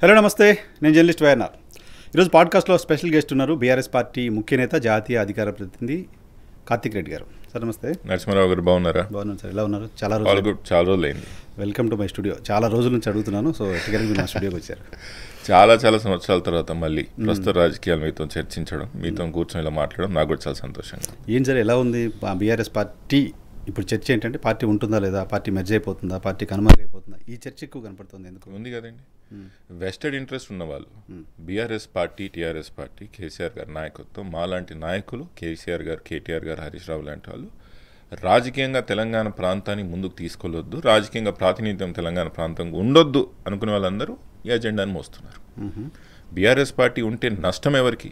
Hello నమస్తే, నేను journalist YNR. ఈరోజు పాడ్కాస్ట్లో స్పెషల్ గెస్ట్ ఉన్నారు. బీఆర్ఎస్ పార్టీ ముఖ్య నేత, జాతీయ అధికార ప్రతినిధి కార్తిక్ రెడ్డి గారు. సార్ నమస్తే. నరసింహారావు గారు బాగున్నారా? బాగున్నాను సార్, ఎలా ఉన్నారు? చాలా రోజులు అయింది. Welcome to my studio. చాలా రోజుల నుంచి అడుగుతున్నాను, సో ఎట్టుకెళ్ళి మీరు నా స్టూడియోకి వచ్చారు. చాలా సంవత్సరాల తర్వాత మళ్ళీ ప్రస్తుత రాజకీయాలు మీతో చర్చించడం, మీతో కూర్చొని ఇలా మాట్లాడడం నాకు కూడా చాలా సంతోషంగా. ఏం సార్, ఎలా ఉంది బీఆర్ఎస్ పార్టీ? ఇప్పుడు చర్చ ఏంటంటే పార్టీ ఉంటుందా లేదా, పార్టీ మెర్జ్ అయిపోతుందా, పార్టీ కనుమరుగైపోతుందా, ఈ చర్చ ఎక్కువ కనపడుతుంది. ఎందుకు ఉంది కదండి, వెస్టెడ్ ఇంట్రెస్ట్ ఉన్న వాళ్ళు BRS party, TRS party, KCR గారి నాయకత్వం, మాలాంటి నాయకులు, కేసీఆర్ గారు, కేటీఆర్ గారు, హరీష్ రావు లాంటి వాళ్ళు రాజకీయంగా తెలంగాణ ప్రాంతాన్ని ముందుకు తీసుకెళ్ళొద్దు, రాజకీయంగా ప్రాతినిధ్యం తెలంగాణ ప్రాంతం ఉండొద్దు అనుకునే వాళ్ళందరూ ఈ అజెండాని మోస్తున్నారు. బీఆర్ఎస్ పార్టీ ఉంటే నష్టం ఎవరికి?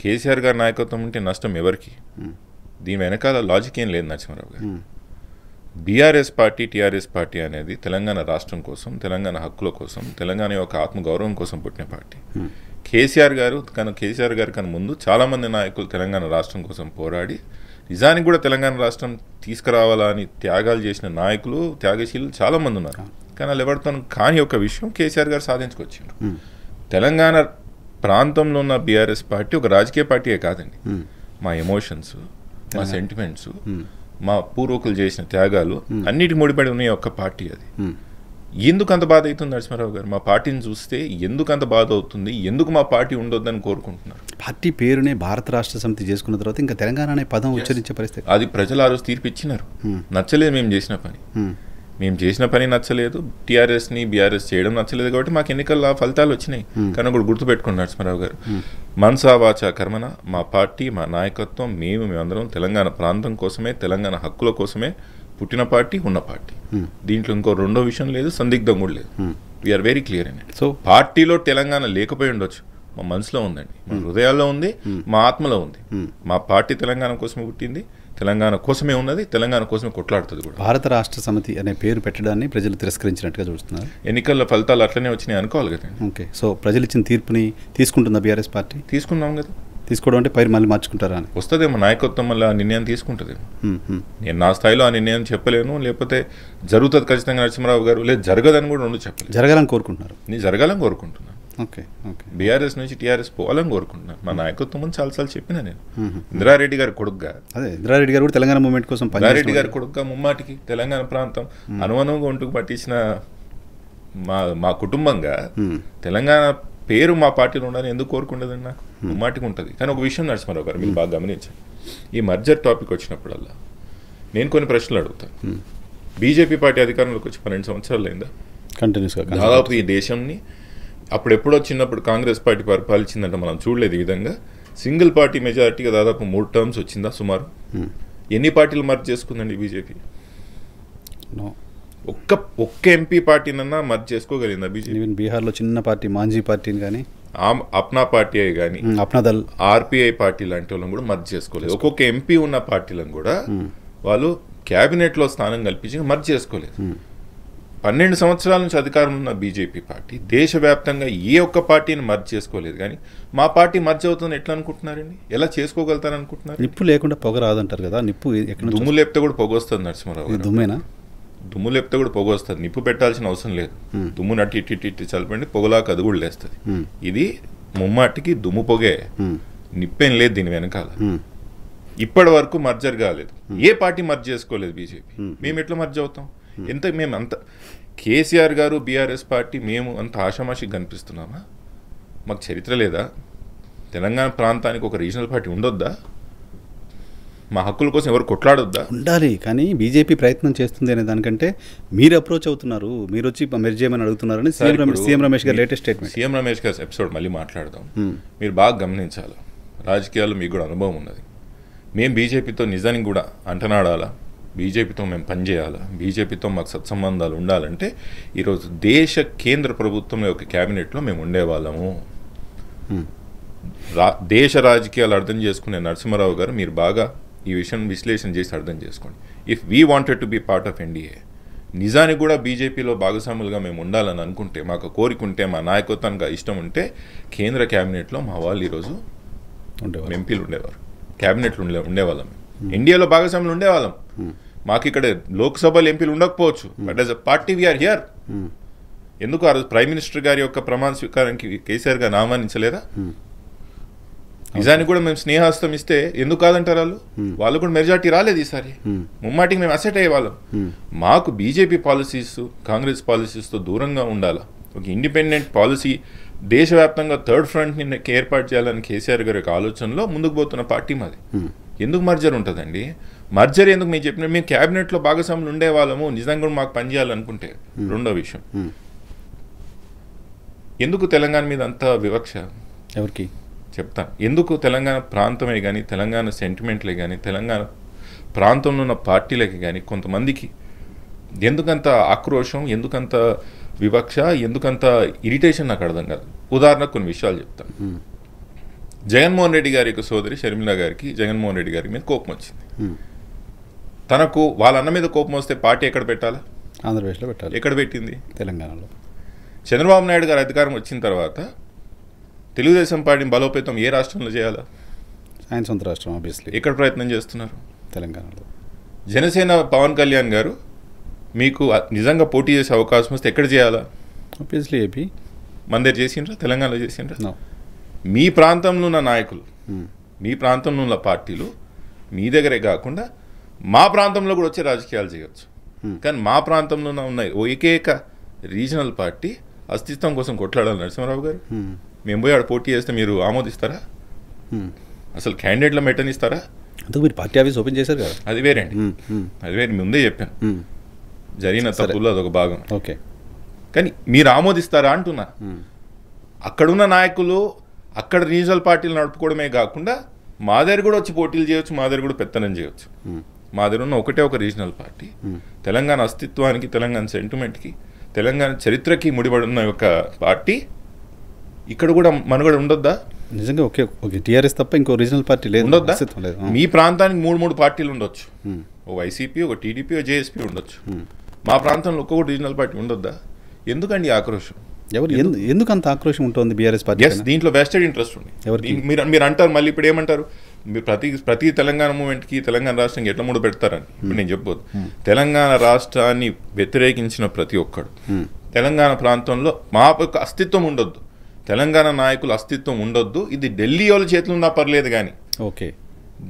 కేసీఆర్ గారి నాయకత్వం ఉంటే నష్టం ఎవరికి? దీని వెనకాల లాజిక్ ఏం లేదు నరసింహారావు గారు. బీఆర్ఎస్ పార్టీ, టీఆర్ఎస్ పార్టీ అనేది తెలంగాణ రాష్ట్రం కోసం, తెలంగాణ హక్కుల కోసం, తెలంగాణ యొక్క ఆత్మగౌరవం కోసం పుట్టిన పార్టీ. కేసీఆర్ గారు కన్నా ముందు చాలామంది నాయకులు తెలంగాణ రాష్ట్రం కోసం పోరాడి నిజానికి కూడా తెలంగాణ రాష్ట్రం తీసుకురావాలని త్యాగాలు చేసిన నాయకులు, త్యాగశీలు చాలామంది ఉన్నారు. కానీ వాళ్ళు ఎవరితో కాని ఒక విషయం కేసీఆర్ గారు సాధించుకొచ్చారు. తెలంగాణ ప్రాంతంలో ఉన్న బీఆర్ఎస్ పార్టీ ఒక రాజకీయ పార్టీయే కాదండి. మా ఎమోషన్స్, మా సెంటిమెంట్స్, మా పూర్వకులు చేసిన త్యాగాలు అన్నిటి ముడిపడి ఉన్న ఒక పార్టీ అది. ఎందుకు అంత బాధ అవుతుంది నరసింహారావు గారు? మా పార్టీని చూస్తే ఎందుకు అంత బాధ అవుతుంది? ఎందుకు మా పార్టీ ఉండొద్దని కోరుకుంటున్నారు? పార్టీ పేరునే భారత రాష్ట్ర సమితి చేసుకున్న తర్వాత ఇంకా తెలంగాణ అనే పదం ఉచ్చరించే పరిస్థితి. అది ప్రజలు ఆ రోజు తీర్పు ఇచ్చినారు. నచ్చలేదు మేము చేసిన పని నచ్చలేదు, టీఆర్ఎస్ని బీఆర్ఎస్ చేయడం నచ్చలేదు, కాబట్టి మాకు ఎన్నికల్లో ఫలితాలు వచ్చినాయి. కానీ కూడా గుర్తుపెట్టుకోండి నరసింహారావు గారు, మనసా వాచా కర్మన మా పార్టీ, మా నాయకత్వం, మేమందరం తెలంగాణ ప్రాంతం కోసమే, తెలంగాణ హక్కుల కోసమే పుట్టిన పార్టీ, ఉన్న పార్టీ. దీంట్లో ఇంకో రెండో విషయం లేదు, సందిగ్ధం కూడా లేదు. వీఆర్ వెరీ క్లియర్ అండి. సో పార్టీలో తెలంగాణ లేకపోయి ఉండొచ్చు, మా మనసులో ఉందండి, మా హృదయాల్లో ఉంది, మా ఆత్మలో ఉంది. మా పార్టీ తెలంగాణ కోసమే పుట్టింది, తెలంగాణ కోసమే ఉన్నది, తెలంగాణ కోసమే కొట్లాడుతుంది కూడా. భారత రాష్ట్ర సమితి అనే పేరు పెట్టడాన్ని ప్రజలు తిరస్కరించినట్టుగా చూస్తున్నారు. ఎన్నికల్లో ఫలితాలు అట్లనే వచ్చినాయి అనుకోవాలి కదండి. ఓకే, సో ప్రజలు ఇచ్చిన తీర్పుని తీసుకుంటుందా బీఆర్ఎస్ పార్టీ? తీసుకున్నాం కదా. తీసుకోవడం అంటే పైరు మళ్ళీ మార్చుకుంటారా అని వస్తుందేమో, నాయకత్వం వల్ల ఆ నిర్ణయం తీసుకుంటుందేమో. నేను నా స్థాయిలో ఆ నిర్ణయం చెప్పలేను, లేకపోతే జరుగుతుంది ఖచ్చితంగా నరసింహారావు గారు, లేదు జరగదని కూడా రెండు చెప్పలేదు. జరగాలని కోరుకుంటున్నారు. నేను జరగాలని కోరుకుంటున్నాను. ఓకే, బీఆర్ఎస్ నుంచి టీఆర్ఎస్ పోవాలని కోరుకుంటున్నాను. మా నాయకత్వం అని చాలాసార్లు చెప్పినా నేను. ఇందిరారెడ్డి గారి కొడుకుగా, అదే ఇందిరారెడ్డి గారు కూడా తెలంగాణ మూవ్మెంట్ కోసం, ఇందిరారెడ్డి గారి కొడుకుగా ముమ్మాటికి తెలంగాణ ప్రాంతం అనువనువుగా ఒంటుకు పట్టించిన మా కుటుంబంగా తెలంగాణ పేరు మా పార్టీలో ఉండాలని ఎందుకు కోరుకుంటుందండి? నాకు ముమ్మాటికి ఉంటుంది. కానీ ఒక విషయం నరసింహారావు గారు మీరు బాగా గమనించండి, ఈ మర్జర్ టాపిక్ వచ్చినప్పుడల్లా నేను కొన్ని ప్రశ్నలు అడుగుతాను. బీజేపీ పార్టీ అధికారంలోకి వచ్చి 12 సంవత్సరాలు అయిందా? కంటిన్యూస్గా దాదాపు ఈ దేశంని అప్పుడెప్పుడో చిన్నప్పుడు కాంగ్రెస్ పార్టీ పరిపాలించిందంటే మనం చూడలేదు. ఈ విధంగా సింగిల్ పార్టీ మెజారిటీగా దాదాపు 3 టర్మ్స్ వచ్చిందా సుమారు? ఎన్ని పార్టీలు మర్జ్ చేసుకుందండి బీజేపీ? ఒక్క ఎంపీ పార్టీనన్నా మర్జ్ చేసుకోగలిగిందా బీజేపీ? ఈవెన్ బీహార్లో చిన్న పార్టీ మాంజీ పార్టీని కానీ, అప్నా పార్టీ కానీ, అప్నాదల్, ఆర్పిఐ పార్టీ లాంటి వాళ్ళని కూడా మర్జ్ చేసుకోలేదు. ఒక్కొక్క ఎంపీ ఉన్న పార్టీలను కూడా వాళ్ళు క్యాబినెట్లో స్థానం కల్పించి మర్జ్ చేసుకోలేదు. 12 సంవత్సరాల నుంచి అధికారంలో ఉన్న బీజేపీ పార్టీ దేశవ్యాప్తంగా ఏ ఒక్క పార్టీని మర్జ్ చేసుకోలేదు. కానీ మా పార్టీ మర్జ్ అవుతుందని ఎట్లా అనుకుంటున్నారండి? ఎలా చేసుకోగలుగుతారు అనుకుంటున్నారు? నిప్పు లేకుండా పొగ రాదంటారు కదా. నిప్పు దుమ్ము లేపితే కూడా పొగ వస్తుంది నరసింహారావు. దుమ్మేనా? దుమ్ము లేపితే కూడా పొగ వస్తుంది, నిప్పు పెట్టాల్సిన అవసరం లేదు. దుమ్ము నట్టి ఇట్టి చల్పండి, పొగలాక అది కూడా లేస్తుంది. ఇది ముమ్మాటికి దుమ్ము పొగే, నిప్పేం లేదు దీని వెనకాల. ఇప్పటి వరకు మర్జర్ కాలేదు, ఏ పార్టీ మర్జ్ చేసుకోలేదు బీజేపీ. మేము ఎట్లా మర్జ్ అవుతాం? మేము అంత కేసీఆర్ గారు, బీఆర్ఎస్ పార్టీ మేము అంత ఆషామాషిగా కనిపిస్తున్నామా? మాకు చరిత్ర లేదా? తెలంగాణ ప్రాంతానికి ఒక రీజనల్ పార్టీ ఉండొద్దా? మా హక్కుల కోసం ఎవరు కొట్లాడొద్దా? ఉండాలి. కానీ బీజేపీ ప్రయత్నం చేస్తుంది అనే దానికంటే మీరు అప్రోచ్ అవుతున్నారు, మీరు వచ్చి మెర్జ్ చేయమని అడుగుతున్నారని సీఎం రమేష్ గారు లేటెస్ట్ స్టేట్మెంట్. సీఎం రమేష్ గారి ఎపిసోడ్ మళ్ళీ మాట్లాడదాం. మీరు బాగా గమనించాలి, రాజకీయాల్లో మీకు కూడా అనుభవం ఉన్నది. మేము బీజేపీతో నిజానికి కూడా అంటనాడాలా, బీజేపీతో మేము పనిచేయాలా, బీజేపీతో మాకు సత్సంబంధాలు ఉండాలంటే ఈరోజు దేశ కేంద్ర ప్రభుత్వం యొక్క క్యాబినెట్లో మేము ఉండేవాళ్ళము. దేశ రాజకీయాలు అర్థం చేసుకునే నరసింహారావు గారు మీరు బాగా ఈ విషయం విశ్లేషణ చేసి అర్థం చేసుకోండి. If we wanted to be part of NDA, నిజానికి కూడా బీజేపీలో భాగస్వాములుగా మేము ఉండాలని అనుకుంటే, మాకు కోరికుంటే, మా నాయకత్వానికి ఇష్టం ఉంటే కేంద్ర క్యాబినెట్లో మా వాళ్ళు ఈరోజు ఎంపీలు ఉండేవారు, క్యాబినెట్లు ఉండేవాళ్ళం, ఎన్డీఏలో భాగస్వాములు ఉండేవాళ్ళం. మాకు ఇక్కడ లోక్సభలో ఎంపీలు ఉండకపోవచ్చు, but as a party we are. ఎందుకు ఆ రోజు ప్రైమ్ మినిస్టర్ గారి యొక్క ప్రమాణ స్వీకారానికి కేసీఆర్ గారు ఆహ్వానించలేదా? నిజానికి కూడా మేము స్నేహాస్తం ఇస్తే ఎందుకు కాదంటారు వాళ్ళు కూడా మెజార్టీ రాలేదు ఈసారి. ముమ్మాటికి మేము అసెట్ అయ్యేవాళ్ళం. మాకు బీజేపీ పాలసీస్ కాంగ్రెస్ పాలసీస్తో దూరంగా ఉండాలా, ఒక ఇండిపెండెంట్ పాలసీ దేశవ్యాప్తంగా థర్డ్ ఫ్రంట్ని ఏర్పాటు చేయాలని కేసీఆర్ గారి యొక్క ఆలోచనలో ముందుకు పోతున్న పార్టీ మాది. ఎందుకు మర్జర్ ఉంటుందండి? మర్జర్ ఎందుకు మీరు చెప్పిన మేము క్యాబినెట్లో భాగస్వాములు ఉండేవాళ్ళము, నిజంగా కూడా మాకు పనిచేయాలనుకుంటే. రెండో విషయం, ఎందుకు తెలంగాణ మీద అంత వివక్ష? ఎవరికి చెప్తాను. ఎందుకు తెలంగాణ ప్రాంతమే కానీ, తెలంగాణ సెంటిమెంట్లే కానీ, తెలంగాణ ప్రాంతంలో ఉన్న పార్టీలకి కానీ కొంతమందికి ఎందుకంత ఆక్రోషం, ఎందుకంత వివక్ష, ఎందుకంత ఇరిటేషన్ నాకు అర్థం కాదు. ఉదాహరణకు కొన్ని విషయాలు చెప్తాను. జగన్మోహన్ రెడ్డి గారి యొక్క సోదరి షర్మిల గారికి జగన్మోహన్ రెడ్డి గారి మీద కోపం వచ్చింది. తనకు వాళ్ళ అన్న మీద కోపం వస్తే పార్టీ ఎక్కడ పెట్టాలా? ఆంధ్రప్రదేశ్లో పెట్టాలి. ఎక్కడ పెట్టింది? తెలంగాణలో. చంద్రబాబు నాయుడు గారు అధికారం వచ్చిన తర్వాత తెలుగుదేశం పార్టీని బలోపేతం ఏ రాష్ట్రంలో చేయాలా? ఆయన సొంత రాష్ట్రం ఆబ్వియస్లీ. ఎక్కడ ప్రయత్నం చేస్తున్నారు? తెలంగాణలో. జనసేన పవన్ కళ్యాణ్ గారు మీకు నిజంగా పోటీ చేసే అవకాశం వస్తే ఎక్కడ చేయాలా? Obviously AP. మన దగ్గర చేసిండ్రా? తెలంగాణలో చేసిండ్రా? మీ ప్రాంతంలో ఉన్న నాయకులు, మీ ప్రాంతంలో ఉన్న పార్టీలు మీ దగ్గరే కాకుండా మా ప్రాంతంలో కూడా వచ్చి రాజకీయాలు చేయవచ్చు. కానీ మా ప్రాంతంలో ఉన్న ఏకైక రీజనల్ పార్టీ అస్తిత్వం కోసం కొట్లాడాలి నరసింహారావు గారు. మేము పోయి ఆడ పోటీ చేస్తే మీరు ఆమోదిస్తారా? అసలు క్యాండిడేట్ల మెట్టనిస్తారా? అందుకు మీరు పార్టీ ఆఫీస్ ఓపెన్ చేశారు కదా. అది వేరేండి, అది వేరే. ముందే చెప్పాను, జరిగిన తప్పుల్లో అదొక భాగం. ఓకే, కానీ మీరు ఆమోదిస్తారా అంటున్నా. అక్కడున్న నాయకులు అక్కడ రీజనల్ పార్టీలు నడుపుకోవడమే కాకుండా మా దగ్గర కూడా వచ్చి పోటీలు చేయొచ్చు, మా దగ్గర కూడా పెత్తనం చేయొచ్చు. మా దగ్గర ఉన్న ఒకటే ఒక రీజనల్ పార్టీ. తెలంగాణ అస్తిత్వానికి, తెలంగాణ సెంటిమెంట్కి, తెలంగాణ చరిత్రకి ముడిపడి ఉన్న ఒక పార్టీ ఇక్కడ కూడా మనుగడ ఉండొద్దా? నిజంగా ఓకే, ఓకే. టీఆర్ఎస్ తప్ప ఇంకో రీజనల్ పార్టీ లేదు, ఉండొద్దా? లేదు. మీ ప్రాంతానికి మూడు పార్టీలు ఉండొచ్చు, ఓ వైసీపీ, ఒక టీడీపీ, ఒక జేఎస్పీ ఉండొచ్చు. మా ప్రాంతంలో ఒక్కొక్క రీజనల్ పార్టీ ఉండొద్దా? ఎందుకండి ఆక్రోషం? ఎందుకు అంత ఆక్రోషం ఉంటుంది బీఆర్ఎస్ పార్టీ? దీంట్లో వెస్టెడ్ ఇంట్రెస్ట్ ఉంది. మీరు అంటారు మళ్ళీ ఇప్పుడు ఏమంటారు, మీరు ప్రతి తెలంగాణ మూమెంట్కి తెలంగాణ రాష్ట్రానికి ఎట్లా ముడి పెడతారని ఇప్పుడు నేను చెప్పబోదు. తెలంగాణ రాష్ట్రాన్ని వ్యతిరేకించిన ప్రతి ఒక్కడు తెలంగాణ ప్రాంతంలో మా యొక్క అస్తిత్వం ఉండొద్దు, తెలంగాణ నాయకుల అస్తిత్వం ఉండొద్దు, ఇది ఢిల్లీ వాళ్ళ చేతిలో ఉన్నా పర్లేదు కానీ, ఓకే,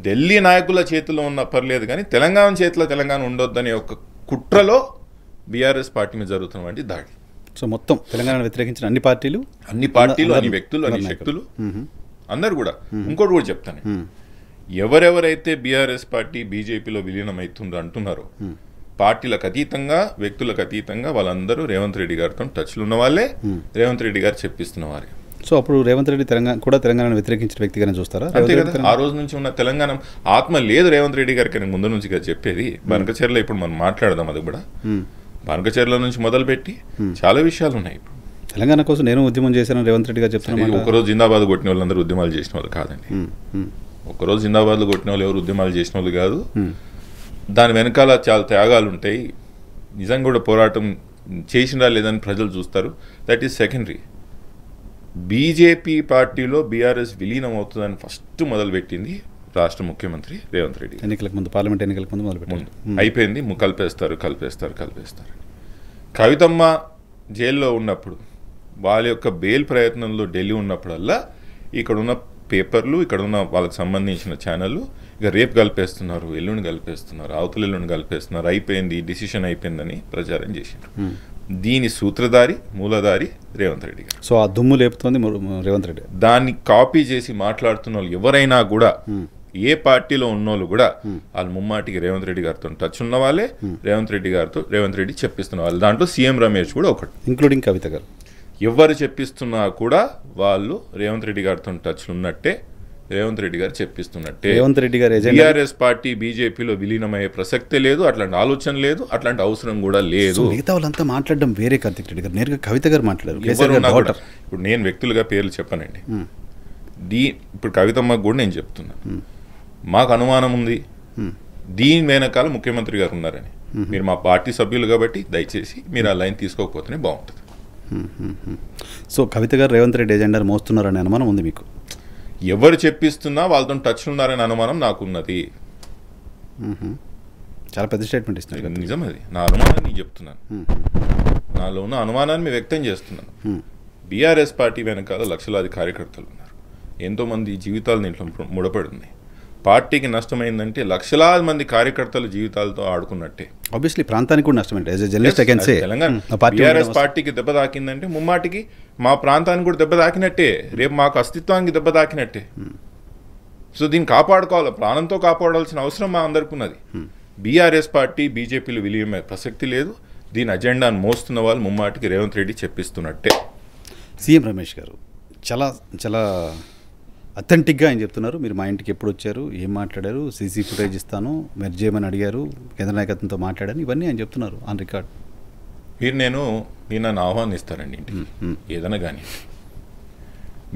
ఢిల్లీ నాయకుల చేతిలో ఉన్నా పర్లేదు కానీ తెలంగాణ చేతిలో తెలంగాణ ఉండొద్దు అనే ఒక కుట్రలో బీఆర్ఎస్ పార్టీ మీద జరుగుతున్నటువంటి దాడి. సో మొత్తం తెలంగాణను వ్యతిరేకించిన అన్ని పార్టీలు, అన్ని వ్యక్తులు, అన్ని శక్తులు అందరు కూడా. ఇంకోటి కూడా చెప్తాను, ఎవరెవరైతే బీఆర్ఎస్ పార్టీ బీజేపీలో విలీనం అవుతుందో అంటున్నారో పార్టీలకు అతీతంగా, వ్యక్తులకు అతీతంగా వాళ్ళందరూ రేవంత్ రెడ్డి గారితో టచ్లు ఉన్న వాళ్ళే, రేవంత్ రెడ్డి గారు చెప్పిస్తున్న వారే. సో అప్పుడు రేవంత్ రెడ్డి తెలంగాణను వ్యతిరేకించిన వ్యక్తిగానే చూస్తారా? అంతే కదా. ఆ రోజు నుంచి ఉన్న తెలంగాణ ఆత్మ లేదు రేవంత్ రెడ్డి గారికి ముందు నుంచి చెప్పేది. బనకచెర్ల ఇప్పుడు మనం మాట్లాడదాం, అది కూడా బనకచెర్ల నుంచి మొదలుపెట్టి చాలా విషయాలు ఉన్నాయి. ఇప్పుడు తెలంగాణ కోసం నేను ఉద్యమం చేశాను రేవంత్ రెడ్డి గారు చెప్తున్నారు. ఒకరోజు జిందాబాద్ కొట్టిన వాళ్ళందరూ ఉద్యమాలు చేసిన వాళ్ళు కాదండి. ఒకరోజు జిందాబాద్లో కొట్టిన వాళ్ళు ఎవరు ఉద్యమాలు చేసిన వాళ్ళు కాదు. దాని వెనకాల చాలా త్యాగాలు ఉంటాయి. నిజంగా కూడా పోరాటం చేసినా లేదని ప్రజలు చూస్తారు. That is secondary. బీజేపీ పార్టీలో బీఆర్ఎస్ విలీనం అవుతుందని ఫస్ట్ మొదలుపెట్టింది రాష్ట్ర ముఖ్యమంత్రి రేవంత్ రెడ్డి. ఎన్నికలకు ముందు, పార్లమెంట్ ఎన్నికలకు ముందు మొదలుపెట్టింది. అయిపోయింది, కలిపేస్తారు. కవితమ్మ జైల్లో ఉన్నప్పుడు, వాళ్ళ యొక్క బెయిల్ ప్రయత్నంలో ఢిల్లీ ఉన్నప్పుడల్లా ఇక్కడ ఉన్న పేపర్లు, ఇక్కడ ఉన్న వాళ్ళకి సంబంధించిన ఛానళ్ళు ఇక రేపు కలిపేస్తున్నారు, ఎల్లుండి కలిపేస్తున్నారు, అవతల ఎల్లుండి కలిపేస్తున్నారు, అయిపోయింది, డిసిషన్ అయిపోయిందని ప్రచారం చేశారు. దీని సూత్రధారి, మూలధారి రేవంత్ రెడ్డి గారు. సో ఆ దుమ్ము లేపుతోంది రేవంత్ రెడ్డి. దాన్ని కాపీ చేసి మాట్లాడుతున్న వాళ్ళు ఎవరైనా కూడా, ఏ పార్టీలో ఉన్నోళ్ళు కూడా వాళ్ళు ముమ్మాటికి రేవంత్ రెడ్డి గారితో టచ్ ఉన్న వాళ్ళే, రేవంత్ రెడ్డి చెప్పిస్తున్న వాళ్ళు. దాంట్లో సీఎం రమేష్ కూడా ఒకటి, ఇంక్లూడింగ్ కవిత గారు. ఎవరు చెప్పిస్తున్నా కూడా వాళ్ళు రేవంత్ రెడ్డి గారితో టచ్ ఉన్నట్టే, రేవంత్ రెడ్డి గారు చెప్పిస్తున్నట్టే. రేవంత్ రెడ్డి గారు బీఆర్ఎస్ పార్టీ బీజేపీలో విలీనమయ్యే ప్రసక్తే లేదు, అట్లాంటి ఆలోచన లేదు, అట్లాంటి అవసరం కూడా లేదు. మిగతా వాళ్ళంతా మాట్లాడడం వేరే. కార్తిక్ రెడ్డి గారు నేరుగా కవిత గారు మాట్లాడారు. ఇప్పుడు నేను వ్యక్తులుగా పేర్లు చెప్పనండి. ఇప్పుడు కవితమ్మకు కూడా నేను చెప్తున్నా, మాకు అనుమానం ఉంది దీని వెనకాల ముఖ్యమంత్రి గారు ఉన్నారని. మీరు మా పార్టీ సభ్యులు కాబట్టి దయచేసి మీరు ఆ లైన్ తీసుకోకపోతేనే బాగుంటుంది. సో కవిత గారు రేవంత్ రెడ్డి ఎజెండాను మోస్తున్నారనే అనుమానం ఉంది మీకు? ఎవరు చెప్పిస్తున్నా వాళ్ళతో టచ్ ఉన్నారనే అనుమానం నాకున్నది. చాలా పెద్ద స్టేట్మెంట్ ఇస్తున్నారు. నిజం, అది నా అనుమానం. నీకు చెప్తున్నాను, నా నాలో ఉన్న అనుమానాన్ని వ్యక్తం చేస్తున్నాను. బీఆర్ఎస్ పార్టీ వెనకాల లక్షలాది కార్యకర్తలు ఉన్నారు, ఎంతోమంది జీవితాలు దీంట్లో ముడిపడి ఉన్నాయి. పార్టీకి నష్టమైందంటే లక్షలాది మంది కార్యకర్తల జీవితాలతో ఆడుకున్నట్టే. ఆబ్వియస్లీ ప్రాంతానికి కూడా నష్టమైంది. As a journalist I can say Telangana BRS పార్టీకి దెబ్బ తాకిందంటే ముమ్మాటికి మా ప్రాంతానికి కూడా దెబ్బ తాకినట్టే, రేపు మాకు అస్తిత్వానికి దెబ్బ తాకినట్టే. సో దీన్ని కాపాడుకోవాలి, ప్రాణంతో కాపాడాల్సిన అవసరం మా అందరికి ఉన్నది. బీఆర్ఎస్ పార్టీ బీజేపీలు విలీనమే ప్రసక్తి లేదు. దీని అజెండాను మోస్తున్న వాళ్ళు ముమ్మాటికి రేవంత్ రెడ్డి చెప్పిస్తున్నట్టే. సీఎం రమేష్ గారు చాలా చాలా అథెంటిక్గా ఆయన చెప్తున్నారు, మీరు మా ఇంటికి ఎప్పుడు వచ్చారు, ఏం మాట్లాడారు, సీసీ ఫుటేజ్ ఇస్తాను, మెర్జ్ చేయమని అడిగారు, కేంద్ర నాయకత్వంతో మాట్లాడాను, ఇవన్నీ ఆయన చెప్తున్నారు ఆన్ రికార్డ్. మీరు నన్ను ఆహ్వానిస్తారండి ఇంటికి, ఏదైనా కానీ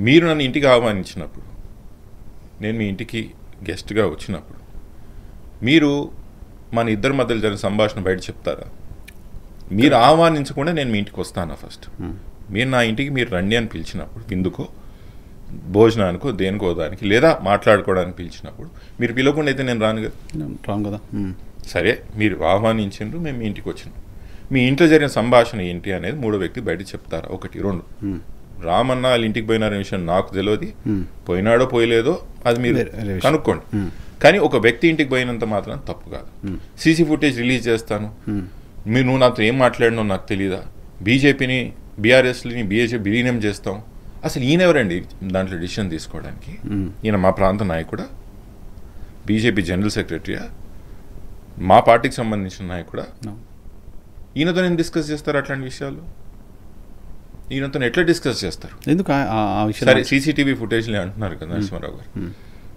మీరు నన్ను ఇంటికి ఆహ్వానించినప్పుడు, నేను మీ ఇంటికి గెస్ట్గా వచ్చినప్పుడు మీరు మన ఇద్దరి మధ్యలో జరిగిన సంభాషణ బయట చెప్తారా? మీరు ఆహ్వానించకుండా నేను మీ ఇంటికి వస్తానా? ఫస్ట్ మీరు నా ఇంటికి మీరు రండి అని పిలిచినప్పుడు, విందుకో భోజనానికో దేనికో దానికి లేదా మాట్లాడుకోవడానికి పిలిచినప్పుడు మీరు పిలవకుండా అయితే నేను రాను కదా. సరే, మీరు ఆహ్వానించారు, మేము మీ ఇంటికి వచ్చినాం, మీ ఇంట్లో జరిగిన సంభాషణ ఏంటి అనేది మూడో వ్యక్తి బయట చెప్తారా? ఒకటి. రెండు, రామన్న వాళ్ళ ఇంటికి పోయిన విషయం నాకు తెలియదు, పోయినాడో పోయలేదో అది మీరు కనుక్కోండి. కానీ ఒక వ్యక్తి ఇంటికి పోయినంత మాత్రం తప్పు కాదు. సీసీ ఫుటేజ్ రిలీజ్ చేస్తాను, నువ్వు నాతో ఏం మాట్లాడినో నాకు తెలియదా, బీజేపీని బీఆర్ఎస్ని బీజేపీ విలీనం చేస్తాం, అసలు ఈయన ఎవరండి దాంట్లో డిసిషన్ తీసుకోవడానికి? ఈయన మా ప్రాంత నాయకుడా, బీజేపీ జనరల్ సెక్రటరీయా, మా పార్టీకి సంబంధించిన నాయకుడా? ఈయనతో నేను డిస్కస్ చేస్తారు అట్లాంటి విషయాలు? ఈయనతో ఎట్లా డిస్కస్ చేస్తారు? ఎందుకు ఆ విషయం? సరే, సీసీటీవీ ఫుటేజ్లే అంటున్నారు కదా నరసింహారావు గారు,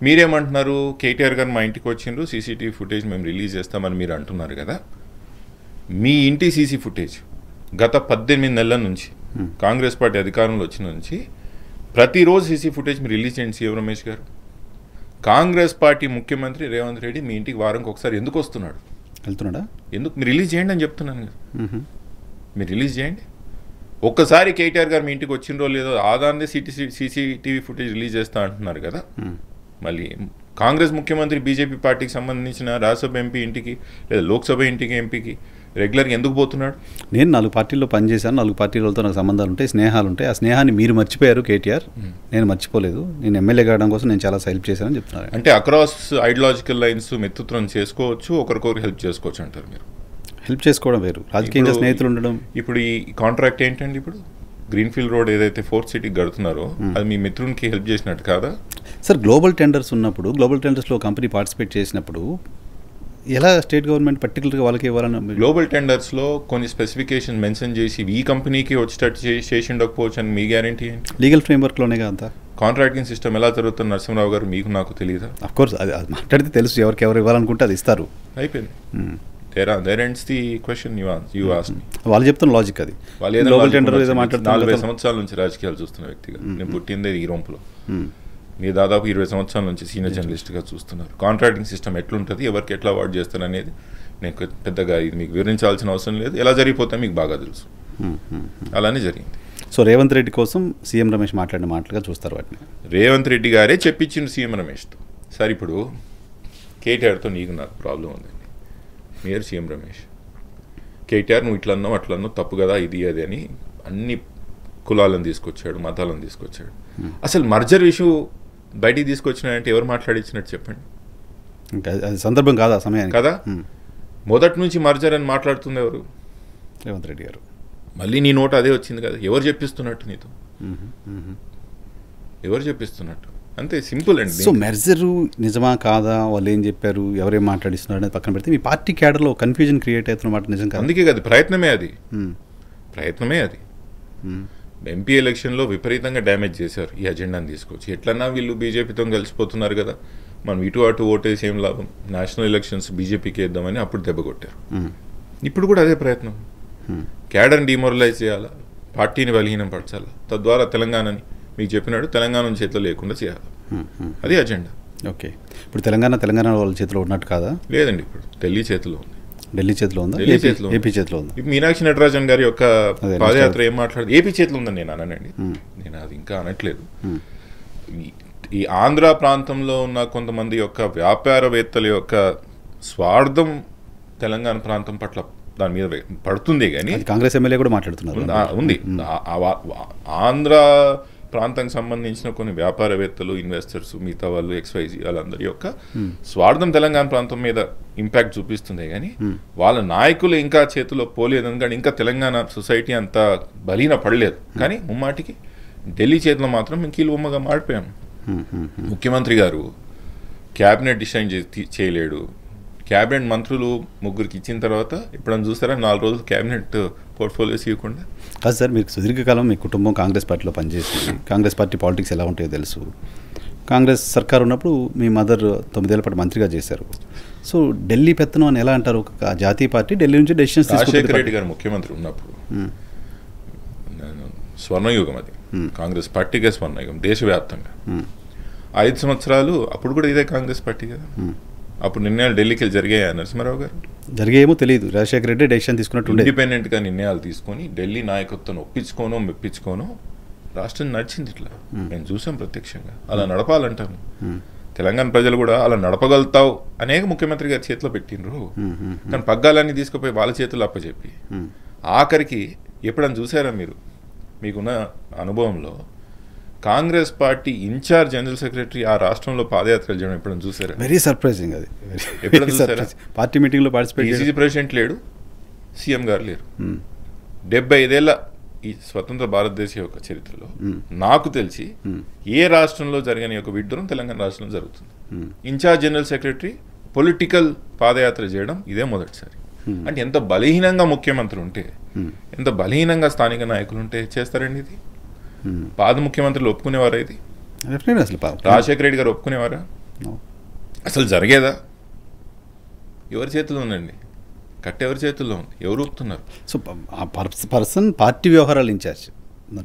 మీరేమంటున్నారు? కేటీఆర్ గారు మా ఇంటికి వచ్చిండ్రు, సీసీటీవీ ఫుటేజ్ మేము రిలీజ్ చేస్తామని మీరు అంటున్నారు కదా. మీ ఇంటి సీసీ ఫుటేజ్ గత 18 నెలల నుంచి కాంగ్రెస్ పార్టీ అధికారంలో వచ్చిన నుంచి ప్రతిరోజు సీసీ ఫుటేజ్ మీరు రిలీజ్ చేయండి సీఎం రమేష్ గారు. కాంగ్రెస్ పార్టీ ముఖ్యమంత్రి రేవంత్ రెడ్డి మీ ఇంటికి వారంకి ఒకసారి ఎందుకు వస్తున్నాడు? వెళ్తున్నాడా? ఎందుకు? మీరు రిలీజ్ చేయండి అని చెప్తున్నాను కదా, మీరు రిలీజ్ చేయండి. ఒక్కసారి కేటీఆర్ గారు మీ ఇంటికి వచ్చిండ్రో లేదో ఆదాన్ని సీసీటీవీ ఫుటేజ్ రిలీజ్ చేస్తా అంటున్నారు కదా. మళ్ళీ కాంగ్రెస్ ముఖ్యమంత్రి బీజేపీ పార్టీకి సంబంధించిన రాజ్యసభ ఎంపీ ఇంటికి లేదా లోక్సభ ఇంటికి ఎంపీకి రెగ్యులర్గా ఎందుకు పోతున్నాడు? నేను 4 పార్టీల్లో పనిచేశాను, 4 పార్టీలతో నాకు సంబంధాలు ఉంటాయి, స్నేహాలు ఉంటాయి. ఆ స్నేహాన్ని మీరు మర్చిపోయారు కేటీఆర్, నేను మర్చిపోలేదు. నేను ఎమ్మెల్యే కావడం కోసం నేను చాలా హెల్ప్ చేశానని చెప్తున్నారు. అంటే అక్రాస్ ఐడియాలజికల్ లైన్స్ మిత్రత్వం చేసుకోవచ్చు, ఒకరికొకరు హెల్ప్ చేసుకోవచ్చు అంటారు మీరు? హెల్ప్ చేసుకోవడం వేరు, రాజకీయంగా స్నేహితులు ఉండడం. ఇప్పుడు ఈ కాంట్రాక్ట్ ఏంటండి? ఇప్పుడు గ్రీన్ఫీల్డ్ రోడ్ ఏదైతే 4th సిటీకి కడుతున్నారో అది మీ మిత్రునికి హెల్ప్ చేసినట్టు కాదా? సార్, గ్లోబల్ టెండర్స్ ఉన్నప్పుడు, గ్లోబల్ టెండర్స్లో కంపెనీ పార్టిసిపేట్ చేసినప్పుడు ఎలా స్టేట్ గవర్నమెంట్ పర్టికులర్గా వాళ్ళకి ఇవ్వాలని? గ్లోబల్ టెండర్స్లో కొన్ని స్పెసిఫికేషన్ మెన్షన్ చేసి ఈ కంపెనీకి వచ్చేటట్టు చేసి ఉండకపోవచ్చు అని మీ గ్యారంటీ ఏంటి? లీగల్ ఫ్రేమ్వర్క్లోనే అంతా కాంట్రాక్టింగ్ సిస్టమ్ ఎలా జరుగుతుంది నరసింహరావు గారు, మీకు నాకు తెలియదా? అఫ్ కోర్స్ అది మాట్లాడితే తెలుసు, ఎవరికి ఎవరు ఇవ్వాలనుకుంటే అది ఇస్తారు, అయిపోయింది. There ends the question you asked me. వాళ్ళు చెప్తున్న లాజిక్ అది. గ్లోబల్ టెండర్ ఏదో మాట్లాడుతున్నారు. 40 సంవత్సరాల నుంచి రాజకీయాలు చూస్తున్న వ్యక్తిగా నేను పుట్టిందే ఈ రొంపులో, మీరు దాదాపు 20 సంవత్సరాల నుంచి సీనియర్ జర్నలిస్ట్గా చూస్తున్నారు. కాంట్రాక్టింగ్ సిస్టమ్ ఎట్లుంటుంది, ఎవరికి ఎట్లా అవార్డ్ చేస్తారు అనేది నేను పెద్దగా ఇది మీకు వివరించాల్సిన అవసరం లేదు. ఎలా జరిగిపోతే మీకు బాగా తెలుసు, అలానే జరిగింది. సో రేవంత్ రెడ్డి కోసం సీఎం రమేష్ మాట్లాడిన మాటలుగా చూస్తారు వాటిని. రేవంత్ రెడ్డి గారే చెప్పించింది సీఎం రమేష్తో. సరే, ఇప్పుడు కేటీఆర్తో నీకు నాకు ప్రాబ్లం ఉందండి, మీరు సీఎం రమేష్, కేటీఆర్ నువ్వు ఇట్లా అన్నావు అట్లా అన్నావు తప్పు కదా ఇది అది అని అన్ని కులాలను తీసుకొచ్చాడు, మతాలను తీసుకొచ్చాడు. అసలు మర్జర్ ఇష్యూ బయటికి తీసుకొచ్చినాడంటే ఎవరు మాట్లాడించినట్టు చెప్పండి? ఇంకా అది సందర్భం కాదా సమయానికి కదా. మొదటి నుంచి మర్జర్ అని మాట్లాడుతుంది ఎవరు? రేవంత్ రెడ్డి గారు. మళ్ళీ నీ నోట అదే వచ్చింది కదా, ఎవరు చెప్పిస్తున్నట్టు నీతో? ఎవరు చెప్పిస్తున్నట్టు? అంతే, సింపుల్ అండి. సో మెర్జరు నిజమా కాదా, వాళ్ళు ఏం చెప్పారు, ఎవరేం మాట్లాడిస్తున్నారు అనేది పక్కన పెడితే మీ పార్టీ క్యాడర్లో కన్ఫ్యూజన్ క్రియేట్ అవుతున్నమాట నిజం కాదు. అందుకే కదా ప్రయత్నమే అది. ఎంపీ ఎలక్షన్లో విపరీతంగా డ్యామేజ్ చేశారు ఈ అజెండాని తీసుకొచ్చి. ఎట్లన్నా వీళ్ళు బీజేపీతో కలిసిపోతున్నారు కదా, మనం ఇటు అటు ఓటేసి ఏం లాభం, నేషనల్ ఎలక్షన్స్ బీజేపీకి వేద్దామని అప్పుడు దెబ్బ కొట్టారు. ఇప్పుడు కూడా అదే ప్రయత్నం, క్యాడర్ని డిమోరలైజ్ చేయాలా, పార్టీని బలహీనం పరచాలా, తద్వారా తెలంగాణని మీకు చెప్పినాడు తెలంగాణ చేతిలో లేకుండా చేయాలి, అది అజెండా. ఓకే, ఇప్పుడు తెలంగాణ వాళ్ళ చేతిలో ఉన్నట్టు కాదా? లేదండి, ఇప్పుడు ఢిల్లీ చేతిలో ఉంది. ఢిల్లీ చేతిలో ఉందా? ఏపీ చేతిలో ఉంది. మీనాక్షి నటరాజన్ గారి యొక్క పాదయాత్ర ఏం మాట్లాడదు, ఏపీ చేతిలో ఉందని నేను అననండి, నేను అది ఇంకా అనట్లేదు. ఈ ఆంధ్ర ప్రాంతంలో ఉన్న కొంతమంది యొక్క వ్యాపారవేత్తల యొక్క స్వార్థం తెలంగాణ ప్రాంతం పట్ల దాని మీద పడుతుంది కానీ అది కాంగ్రెస్ ఎమ్మెల్యే కూడా మాట్లాడుతున్నారు. ఉంది. ఆంధ్ర ప్రాంతానికి సంబంధించిన కొన్ని వ్యాపారవేత్తలు, ఇన్వెస్టర్స్, మిగతా వాళ్ళు, XYZ వాళ్ళందరి యొక్క స్వార్థం తెలంగాణ ప్రాంతం మీద ఇంపాక్ట్ చూపిస్తుంది కానీ వాళ్ళ నాయకులు ఇంకా చేతిలో పోలేదు. ఎందుకంటే ఇంకా తెలంగాణ సొసైటీ అంత బలీన పడలేదు. కానీ ముమ్మాటికి ఢిల్లీ చేతిలో మాత్రం మేము కీలుబొమ్మగా మాడిపోయాం. ముఖ్యమంత్రి గారు క్యాబినెట్ డిసైన్ చేయలేడు. క్యాబినెట్ మంత్రులు ముగ్గురికి ఇచ్చిన తర్వాత ఎప్పుడన్నా చూసారా 4 రోజులు క్యాబినెట్ పోర్ట్ఫోలియోస్ ఇవ్వకుండా? కాదు సార్, మీకు సుదీర్ఘకాలం మీ కుటుంబం కాంగ్రెస్ పార్టీలో పనిచేసింది. కాంగ్రెస్ పార్టీ పాలిటిక్స్ ఎలా ఉంటాయో తెలుసు. కాంగ్రెస్ సర్కార్ ఉన్నప్పుడు మీ మదర్ 9 ఏళ్ల పాటు మంత్రిగా చేశారు. సో ఢిల్లీ పెత్తనం అని ఎలా అంటారు? ఒక జాతీయ పార్టీ ఢిల్లీ నుంచి డెసిషన్స్ రాజశేఖర రెడ్డి గారు ముఖ్యమంత్రి ఉన్నప్పుడు స్వర్ణయుగం, అది కాంగ్రెస్ పార్టీగా స్వర్ణయుగం దేశవ్యాప్తంగా. 5 సంవత్సరాలు అప్పుడు కూడా ఇదే కాంగ్రెస్ పార్టీ కదా. అప్పుడు నిర్ణయాలు ఢిల్లీకి వెళ్ళి జరిగాయా నరసింహారావు గారు? జరిగేమో తెలియదు. రాజశేఖర రెడ్డి డెసిషన్ తీసుకున్నట్టు ఇండిపెండెంట్గా నిర్ణయాలు తీసుకొని ఢిల్లీ నాయకత్వం ఒప్పించుకోనో మెప్పించుకోనో రాష్ట్రం నడిచింది. ఇట్లా మేము చూసాం ప్రత్యక్షంగా. అలా నడపాలంటాము. తెలంగాణ ప్రజలు కూడా అలా నడపగలుగుతావు అనేక ముఖ్యమంత్రి గారి చేతిలో పెట్టినరు. కానీ పగ్గాలన్నీ తీసుకుపోయి వాళ్ళ చేతులు అప్పచెప్పి ఆఖరికి ఎప్పుడన్నా చూసారా మీరు? మీకున్న అనుభవంలో Congress party incharge general secretary ఆ రాష్ట్రంలో పాదయాత్రలు చేయడం ఎప్పుడైనా చూసారా? Very surprising. అది ఎప్పుడైనా చూసారా? పార్టీ మీటింగ్లో పార్టిసిపేట్ PCC ప్రెసిడెంట్ లేడు, సీఎం గారు లేరు. 75 ఏళ్ల ఈ స్వతంత్ర భారతదేశ యొక్క చరిత్రలో నాకు తెలిసి ఏ రాష్ట్రంలో జరిగిన యొక్క విడ్డూరం తెలంగాణ రాష్ట్రంలో జరుగుతుంది. ఇన్ఛార్జ్ జనరల్ సెక్రటరీ పొలిటికల్ పాదయాత్ర చేయడం ఇదే మొదటిసారి. అంటే ఎంత బలహీనంగా ముఖ్యమంత్రి ఉంటే, ఎంత బలహీనంగా స్థానిక నాయకులు ఉంటే చేస్తారండి ఇది? పాద ముఖ్యమంత్రులు ఒప్పుకునేవారా ఇది? అసలు రాజశేఖర రెడ్డి గారు ఒప్పుకునేవారా? అసలు జరిగేదా? ఎవరి చేతిలో ఉందండి? కట్ట ఎవరి చేతుల్లో ఉంది? ఎవరు ఒప్పుతున్నారు? సో పర్సన్ పార్టీ వ్యవహారాల ఇన్ఛార్జ్,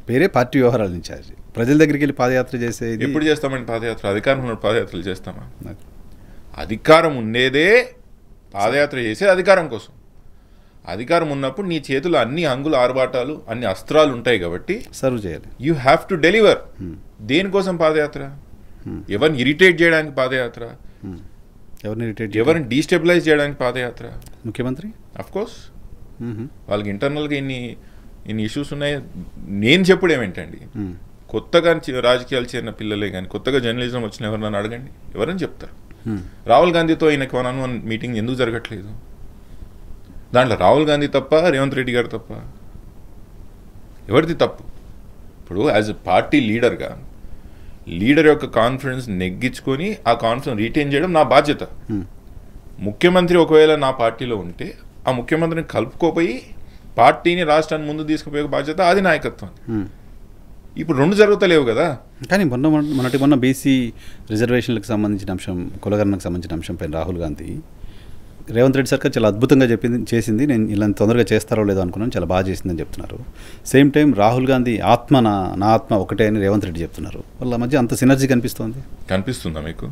పేరే పార్టీ వ్యవహారాల ఇన్ఛార్జ్, ప్రజల దగ్గరికి వెళ్ళి పాదయాత్ర చేసేది ఎప్పుడు చేస్తామండి? పాదయాత్ర అధికారం ఉన్న పాదయాత్రలు చేస్తామా? అధికారం ఉండేదే పాదయాత్ర చేసే అధికారం కోసం. అధికారం ఉన్నప్పుడు నీ చేతిలో అన్ని హంగులు, ఆర్భాటాలు, అన్ని అస్త్రాలు ఉంటాయి కాబట్టి సర్వ్ చేయాలి. You have to deliver. దేనికోసం పాదయాత్ర? ఎవరిని ఇరిటేట్ చేయడానికి పాదయాత్ర? ఎవరిని డీస్టెబిలైజ్ చేయడానికి పాదయాత్ర? ముఖ్యమంత్రి అఫ్ కోర్స్ వాళ్ళకి ఇంటర్నల్గా ఇన్ని ఇష్యూస్ ఉన్నాయి. నేను చెప్పుడు ఏమేంటండి, కొత్తగా రాజకీయాలు చేరిన పిల్లలే కానీ కొత్తగా జర్నలిజం వచ్చిన ఎవరన్నా అడగండి, ఎవరని చెప్తారు. రాహుల్ గాంధీతో ఈయనకి 1-on-1 మీటింగ్ ఎందుకు జరగట్లేదు? దాంట్లో రాహుల్ గాంధీ తప్ప, రేవంత్ రెడ్డి గారు తప్ప? ఎవరిది తప్పు? ఇప్పుడు యాజ్ ఎ పార్టీ లీడర్గా లీడర్ యొక్క కాన్ఫిడెన్స్ నెగ్గించుకొని ఆ కాన్ఫిడెన్స్ రీటైన్ చేయడం నా బాధ్యత. ముఖ్యమంత్రి ఒకవేళ నా పార్టీలో ఉంటే ఆ ముఖ్యమంత్రిని కలుపుకోపోయి పార్టీని రాష్ట్రాన్ని ముందు తీసుకుపోయే బాధ్యత అది నాయకత్వం. ఇప్పుడు 2 జరుగుతలేవు కదా. కానీ మొన్న బీసీ రిజర్వేషన్లకు సంబంధించిన అంశం, కులగణనకు సంబంధించిన అంశం పైన రాహుల్ గాంధీ రేవంత్ రెడ్డి సర్కార్ చాలా అద్భుతంగా చేసింది, నేను ఇలా తొందరగా చేస్తారో లేదో అనుకున్నాను, చాలా బాగా చేసిందని చెప్తున్నారు. సేమ్ టైం రాహుల్ గాంధీ నా ఆత్మ ఒకటే అని రేవంత్ రెడ్డి చెప్తున్నారు. వాళ్ళ మధ్య అంత సినర్జీ కనిపిస్తుందా మీకు?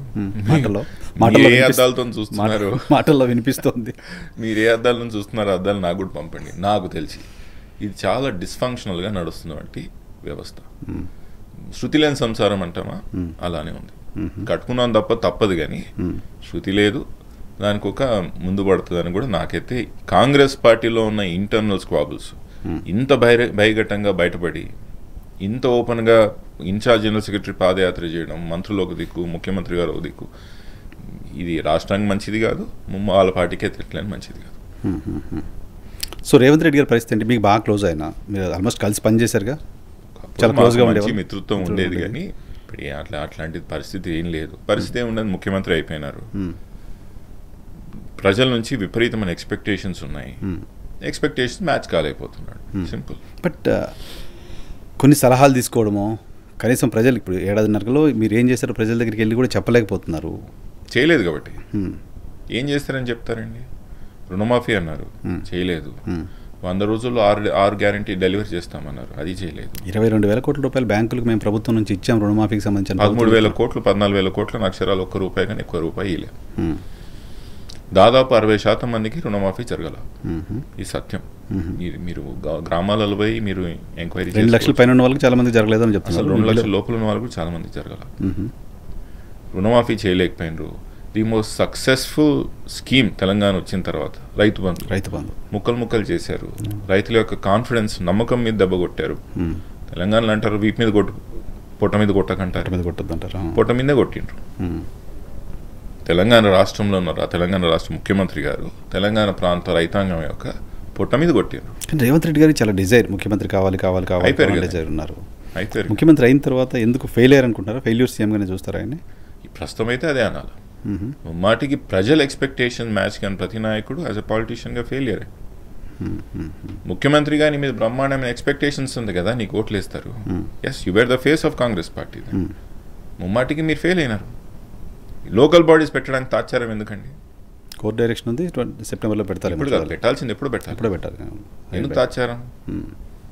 మాటల్లో వినిపిస్తోంది. మీరు ఏ అద్దాల నుంచి చూస్తున్నారో అద్దాలు నాకు కూడా పంపండి. నాకు తెలిసి ఇది చాలా డిస్ఫంక్షనల్గా నడుస్తున్నటువంటి వ్యవస్థ. శృతి లేని సంసారం అంటామా, అలానే ఉంది. కట్టుకున్నాం తప్పదు కానీ శృతి లేదు, దానికి ఒక ముందు పడుతుందని కూడా నాకైతే కాంగ్రెస్ పార్టీలో ఉన్న ఇంటర్నల్ స్క్వాబుల్స్ ఇంత భయఘటంగా బయటపడి ఇంత ఓపెన్గా ఇన్ఛార్జ్ జనరల్ సెక్రటరీ పాదయాత్ర చేయడం, మంత్రులు ఒక దిక్కు, ముఖ్యమంత్రి గారు ఒక దిక్కు, ఇది రాష్ట్రానికి మంచిది కాదు, వాళ్ళ పార్టీకే తిట్టలేని మంచిది కాదు. సో రేవంత్ రెడ్డి గారి పరిస్థితి అంటే మీకు బాగా క్లోజ్ అయినా, మీరు ఆల్మోస్ట్ కలిసి పనిచేశారుగా, చాలా క్లోజ్గా మంచి మిత్రత్వం ఉండేది. కానీ ఇప్పుడు అట్లాంటి పరిస్థితి ఏం లేదు. పరిస్థితి ఏముండదు, ముఖ్యమంత్రి అయిపోయినారు. ప్రజల నుంచి విపరీతమైన ఎక్స్పెక్టేషన్స్ ఉన్నాయి. ఎక్స్పెక్టేషన్స్ మ్యాచ్ కాలేకపోతున్నాడు, సింపుల్. బట్ కొన్ని సలహాలు తీసుకోవడమో, కనీసం ప్రజలు ఇప్పుడు 7.5 మీరు ఏం చేశారో ప్రజల దగ్గరికి వెళ్ళి కూడా చెప్పలేకపోతున్నారు. చేయలేదు కాబట్టి ఏం చేస్తారని చెప్తారండి? రుణమాఫీ అన్నారు, చేయలేదు. 100 రోజుల్లో 6 గ్యారంటీ డెలివరీ చేస్తామన్నారు, అది చేయలేదు. 22,000 కోట్ల రూపాయలు బ్యాంకులకు మేము ప్రభుత్వం నుంచి ఇచ్చాం రుణమాఫీకి సంబంధించిన. 13,000 కోట్లు 14,000 కోట్ల అక్షరాలు ₹1 కానీ ఎక్కువ రూపాయి ఇవ్వలేదు. దాదాపు 60% మందికి రుణమాఫీ జరగల. ఈ సత్యం. మీరు గ్రామాలలో పోయి మీరు ఎంక్వైరీ 2 లక్షల పైన ఉన్న వాళ్ళకి చాలా మంది జరగలేదు అని చెప్తున్నారు. 2 లక్షల లోపల ఉన్న వాళ్ళకి చాలా మంది జరగల. రుణమాఫీ చేయలేకపోయినరు. The most successful scheme Telangana వచ్చిన తర్వాత రైతు బంధు ముక్కలు చేశారు. రైతుల యొక్క కాన్ఫిడెన్స్ నమ్మకం మీద దెబ్బ కొట్టారు. తెలంగాణలో అంటారు వీటి మీద పొట్ట మీద కొట్టకంటారు, పొట్ట మీదే కొట్టిండ్రు. తెలంగాణ రాష్ట్రంలో ఉన్నారు, తెలంగాణ రాష్ట్ర ముఖ్యమంత్రి గారు తెలంగాణ ప్రాంత రైతాంగం యొక్క పొట్ట మీద కొట్టారు. రేవంత్ రెడ్డి గారికి చాలా డిజైర్, ముఖ్యమంత్రి కావాలి డిజైర్ ఉన్నారు. ముఖ్యమంత్రి అయిన తర్వాత ఎందుకు ఫెయిల్ అయ్యారు అనుకుంటారా? ఫెయిల్యూర్ సీఎంగానే చూస్తారా ఆయన? ప్రస్తుతం అయితే అదే అనాలి. మాటికి ప్రజల ఎక్స్పెక్టేషన్ మ్యాచ్ కానీ ప్రతి నాయకుడు యాజ్ అ పాలిటీషియన్గా ఫెయిలియరే. ముఖ్యమంత్రి గారి మీద బ్రహ్మాండమైన ఎక్స్పెక్టేషన్స్ ఉంది కదా, నీకు ఓట్లు వేస్తారు. Yes, you were the face of Congress party. ముమ్మాటికి మీరు ఫెయిల్ అయినారు. లోకల్ బాడీస్ పెట్టడానికి తాచారం ఎందుకండి? కోర్టు డైరెక్షన్ ఉంది, సెప్టెంబర్లో పెడతారు. ఇప్పుడు పెట్టాల్సింది ఎప్పుడు పెట్టాలి? ఎందుకు తాచారం?